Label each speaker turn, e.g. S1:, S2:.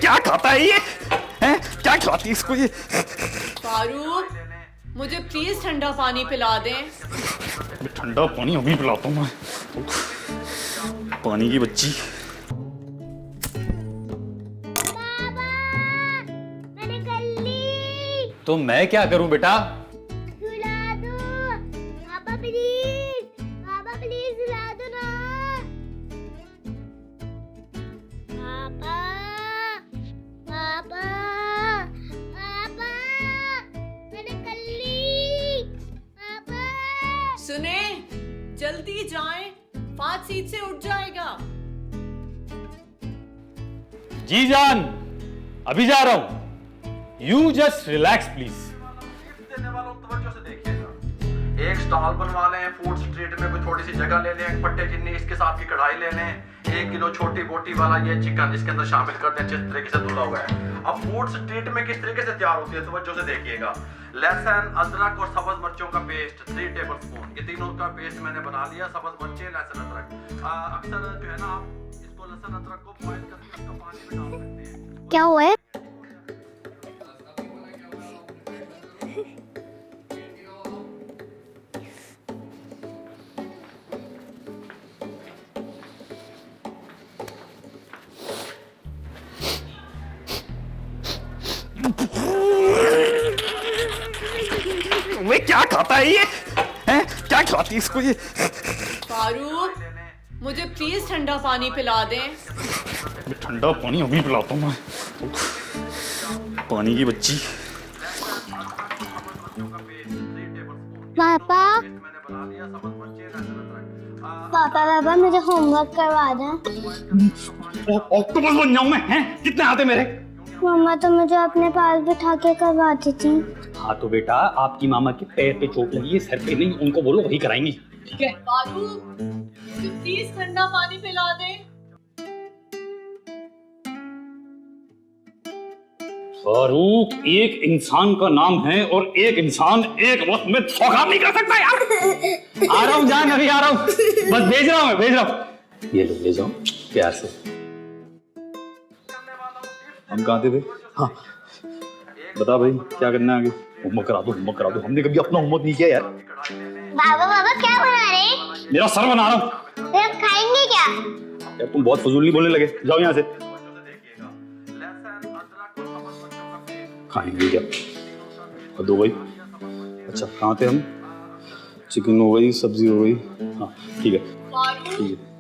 S1: क्या खाता है ये? हैं? क्या खिलाती है इसको ये?
S2: फारूक, मुझे प्लीज ठंडा पानी पिला दें।
S1: ठंडा पानी अभी पिलाता हूँ मैं। पानी की बच्ची।
S3: पापा, मैंने कर ली।
S4: तो मैं क्या करूं बेटा?
S3: सुला दो। पापा प्लीज सुला दो ना। पापा पापा पापा, मैंने कर ली। पापा
S2: सुने, जल्दी जाएं, 5 सीट से उठ जाएगा।
S4: जी जान, अभी जा रहा हूं। You just relax please.
S5: देने वालों को तवज्जो से देखिएगा। एक स्टॉल बनवा लें फूड स्ट्रीट में, कोई छोटी सी जगह ले लें, एक पट्टे जिन्नी इसके साथ की कढ़ाई ले लें, 1 किलो छोटी बोटी वाला ये चिकन इसके अंदर शामिल कर दें, जिस तरीके से धुला हुआ है। अब फूड स्ट्रीट में किस तरीके से तैयार होती है तवज्जो से देखिएगा। लहसुन, अदरक और सब्ज मिर्चों का पेस्ट 3 टेबलस्पून, ये तीनों का पेस्ट मैंने बना लिया। सब्ज मिर्चें, लहसुन, अदरक। अक्सर जो है ना, आप इसको लहसुन अदरक को बॉईल करके उसका पानी में डाल सकते हैं।
S3: क्या हुआ है?
S1: वे क्या खाता है ये? हैं? क्या खिलाती है इसको ये?
S2: फारूक, मुझे प्लीज ठंडा पानी पिला दें।
S1: ठंडा पानी अभी पिलाता हूँ मैं। पानी की बच्ची।
S3: पापा पापा मुझे होमवर्क करवा दें।
S1: ऑक्टोपस बन जाऊं मैं? हैं? कितने आते मेरे?
S3: मम्मा तो मुझे अपने पास बिठा के करवाती थी।
S4: हाँ तो बेटा, आपकी मामा के पैर पे चोट लगी है, सर पे नहीं, उनको बोलो वही कराएंगी, ठीक है?
S2: फारूक, मुझे प्लीज ठंडा पानी पिला दें।
S1: फारूक, एक इंसान का नाम है और एक इंसान एक वक्त में 100 काम नहीं कर सकता यार।
S4: आ रहा हूँ जान, अभी आ रहा हूँ, बस भेज रहा हूँ। ये लो ले जाओ प्यार से।
S6: हम कहाँ थे भाई? हाँ बता भाई, क्या करना है आगे? होमवर्क करा दो। हमने कभी अपना होमवर्क नहीं किया यार।
S3: बाबा क्या बना रहे?
S1: मेरा सर बना रहा हूँ।
S3: फिर आप खाएंगे क्या?
S6: यार तुम बहुत फजूल नहीं बोलने लगे, जाओ यहाँ से। खाएंगे क्या? और दो भाई। अच्छा कहाँ थे हम? चिकन हो गई, सब्जी हो गई। हाँ ठीक है
S2: फारूक,
S6: ठीक है।